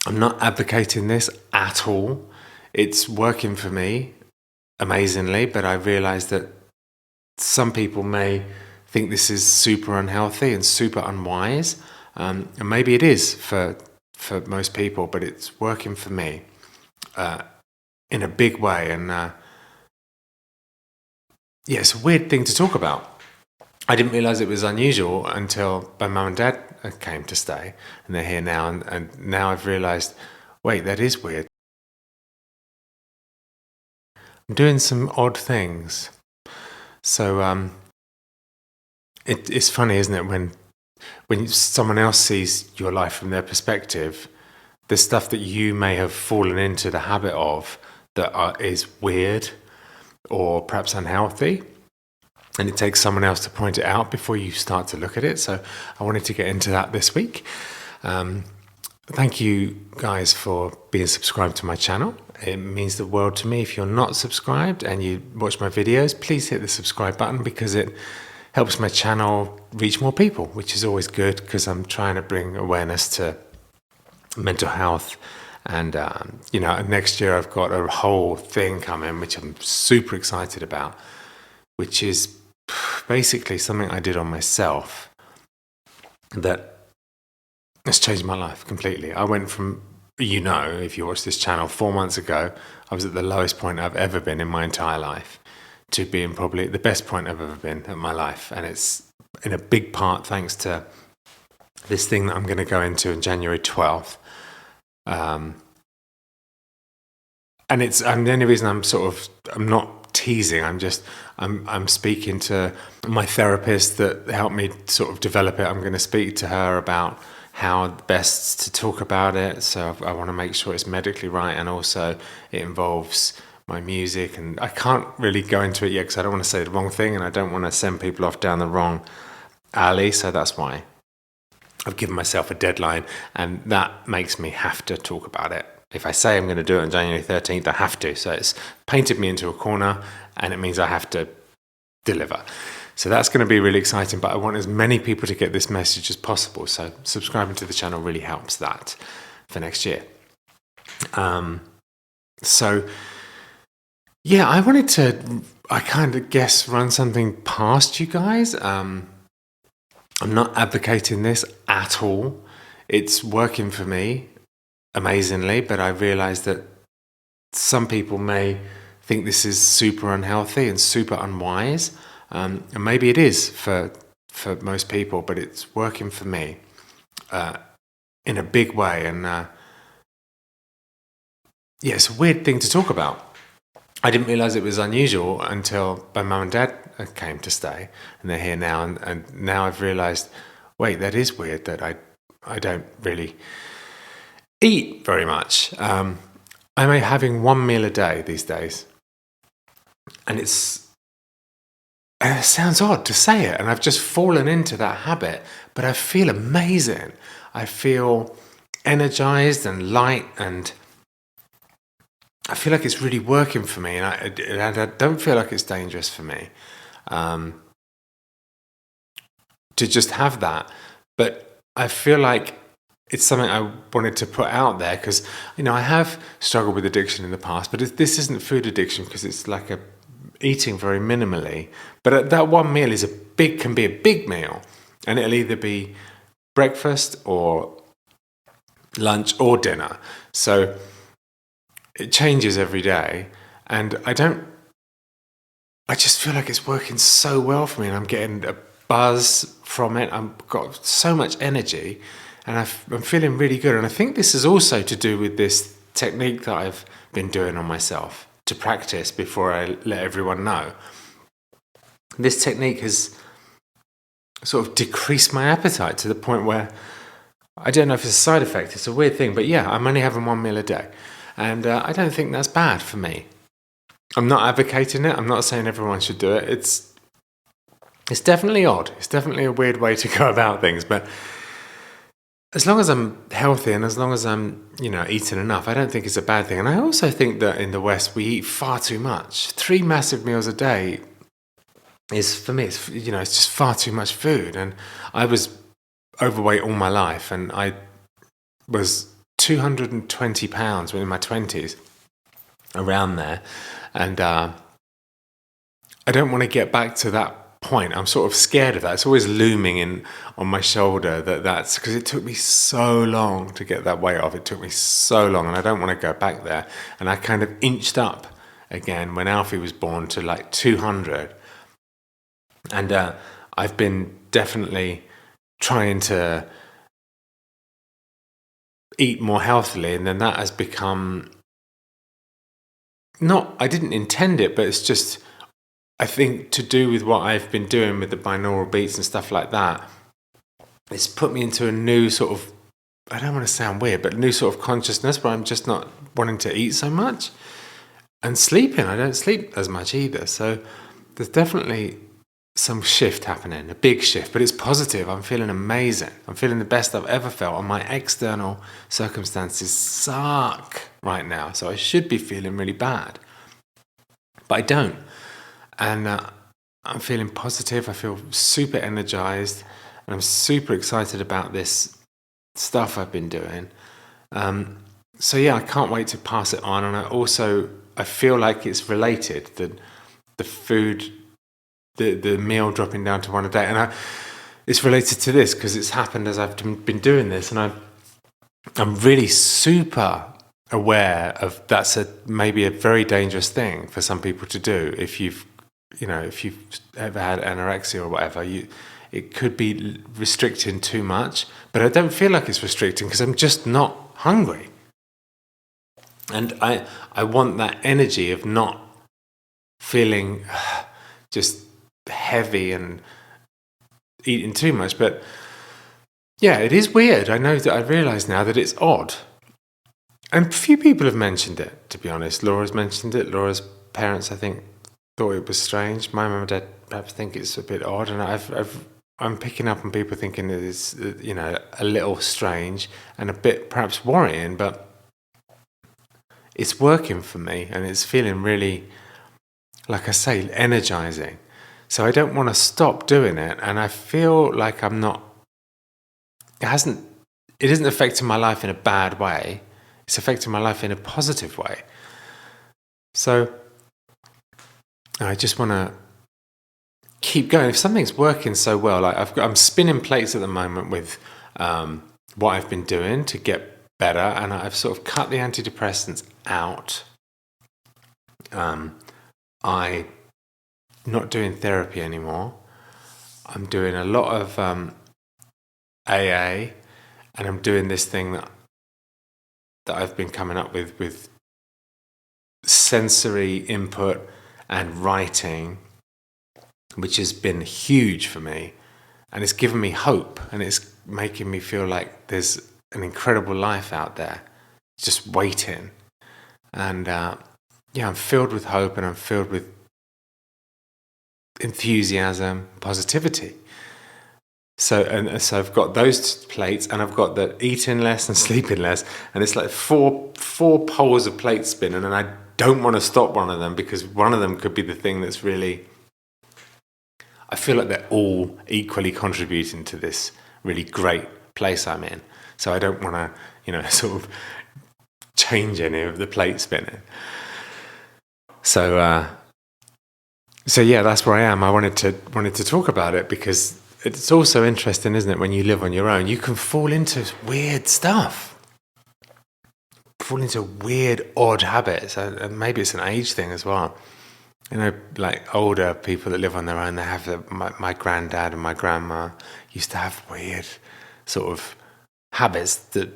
I'm not advocating this at all. It's working for me amazingly, but I realize that some people may think this is super unhealthy and super unwise. And maybe it is for most people, but it's working for me in a big way. And yeah, it's a weird thing to talk about. I didn't realize it was unusual until my mum and dad came to stay, and they're here now. And now I've realized, wait, that is weird. I'm doing some odd things. So it's funny, isn't it, when someone else sees your life from their perspective, the stuff that you may have fallen into the habit of that is weird or perhaps unhealthy, and it takes someone else to point it out before you start to look at it. So I wanted to get into that this week. Thank you guys for being subscribed to my channel. It means the world to me. If you're not subscribed and you watch my videos, please hit the subscribe button, because it helps my channel reach more people, which is always good, because I'm trying to bring awareness to mental health. And next year I've got a whole thing coming, which I'm super excited about, which is basically something I did on myself that has changed my life completely. I went from, if you watch this channel, 4 months ago, I was at the lowest point I've ever been in my entire life, to being probably the best point I've ever been in my life. And it's in a big part thanks to this thing that I'm going to go into on January 12th. And the only reason I'm not teasing, I'm speaking to my therapist that helped me sort of develop it. I'm going to speak to her about how best to talk about it. So I want to make sure it's medically right, and also it involves my music. And I can't really go into it yet because I don't want to say the wrong thing, and I don't want to send people off down the wrong alley. So that's why I've given myself a deadline, and that makes me have to talk about it. If I say I'm going to do it on January 13th, I have to. So it's painted me into a corner, and it means I have to deliver. So that's going to be really exciting, but I want as many people to get this message as possible. So subscribing to the channel really helps that for next year. So yeah, I wanted to, run something past you guys. I'm not advocating this at all. It's working for me amazingly, but I realize that some people may think this is super unhealthy and super unwise. And maybe it is for most people, but it's working for me in a big way. And yeah, it's a weird thing to talk about. I didn't realize it was unusual until my mum and dad came to stay, and they're here now. And now I've realized, wait, that is weird that I don't really eat very much. I'm having one meal a day these days, and it sounds odd to say it, and I've just fallen into that habit, but I feel amazing. I feel energized and light, and I feel like it's really working for me, and I don't feel like it's dangerous for me to just have that. But I feel like it's something I wanted to put out there, because I have struggled with addiction in the past, but this isn't food addiction, because it's like eating very minimally. But that one meal can be a big meal, and it'll either be breakfast or lunch or dinner. So it changes every day, and I just feel like it's working so well for me, and I'm getting a buzz from it. I've got so much energy, and I'm feeling really good. And I think this is also to do with this technique that I've been doing on myself to practice before I let everyone know. This technique has sort of decreased my appetite to the point where I don't know if it's a side effect. It's a weird thing, but yeah, I'm only having one meal a day, and I don't think that's bad for me. I'm not advocating it. I'm not saying everyone should do it. It's definitely odd. It's definitely a weird way to go about things, but as long as I'm healthy and as long as I'm, eating enough, I don't think it's a bad thing. And I also think that in the West, we eat far too much. 3 massive meals a day for me, it's just far too much food. And I was overweight all my life, and I was 220 pounds when in my 20s, around there. And I don't want to get back to that point. I'm sort of scared of that. It's always looming in on my shoulder that's because it took me so long to get that weight off. It took me so long, and I don't want to go back there. And I kind of inched up again when Alfie was born to like 200. And I've been definitely trying to eat more healthily, and then that has become I didn't intend it, but it's just, I think, to do with what I've been doing with the binaural beats and stuff like that. It's put me into a new sort of, I don't want to sound weird, but new sort of consciousness where I'm just not wanting to eat so much. And sleeping, I don't sleep as much either. So there's definitely some shift happening, a big shift, but it's positive. I'm feeling amazing. I'm feeling the best I've ever felt, and my external circumstances suck right now. So I should be feeling really bad, but I don't. And I'm feeling positive. I feel super energized, and I'm super excited about this stuff I've been doing. So yeah, I can't wait to pass it on. And I feel like it's related, the food, the meal dropping down to one a day. And it's related to this because it's happened as I've been doing this. And I'm really super aware of that's maybe a very dangerous thing for some people to do. If you've ever had anorexia or whatever, it could be restricting too much. But I don't feel like it's restricting because I'm just not hungry. And I want that energy of not feeling just heavy and eating too much. But yeah, it is weird. I know that I realise now that it's odd. And a few people have mentioned it, to be honest. Laura's mentioned it. Laura's parents, I think, thought it was strange. My mum and dad perhaps think it's a bit odd. And I'm picking up on people thinking it is, a little strange and a bit perhaps worrying, but it's working for me, and it's feeling really, like I say, energizing. So I don't want to stop doing it, and I feel like I'm not. It isn't affecting my life in a bad way. It's affecting my life in a positive way. So I just want to keep going. If something's working so well, like I'm spinning plates at the moment with what I've been doing to get better, and I've sort of cut the antidepressants out. I'm not doing therapy anymore. I'm doing a lot of AA, and I'm doing this thing that I've been coming up with sensory input and writing, which has been huge for me, and it's given me hope, and it's making me feel like there's an incredible life out there just waiting. And I'm filled with hope, and I'm filled with enthusiasm, positivity. So I've got those plates, and I've got the eating less and sleeping less, and it's like four poles of plate spinning, and I don't want to stop one of them, because one of them could be the thing that's really, I feel like they're all equally contributing to this really great place I'm in. So I don't want to, sort of change any of the plate spinning. So yeah, that's where I am. I wanted to talk about it because it's also interesting, isn't it? When you live on your own, you can fall into weird stuff, fall into weird, odd habits. And maybe it's an age thing as well. Like older people that live on their own, they have my granddad and my grandma used to have weird sort of habits that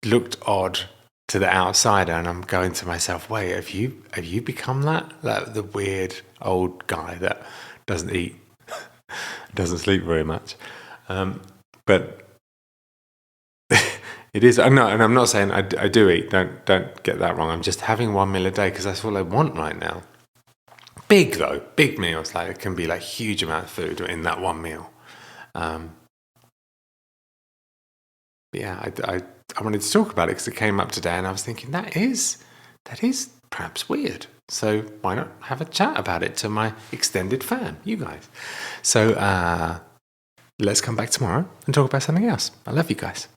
looked odd to the outsider, and I'm going to myself, wait, have you become that? Like the weird old guy that doesn't eat, doesn't sleep very much. But it is, and I'm not saying I do eat, don't get that wrong. I'm just having one meal a day because that's all I want right now. Big meals, like it can be like huge amount of food in that one meal. Yeah, I wanted to talk about it because it came up today, and I was thinking that is perhaps weird. So why not have a chat about it to my extended fam, you guys? So let's come back tomorrow and talk about something else. I love you guys.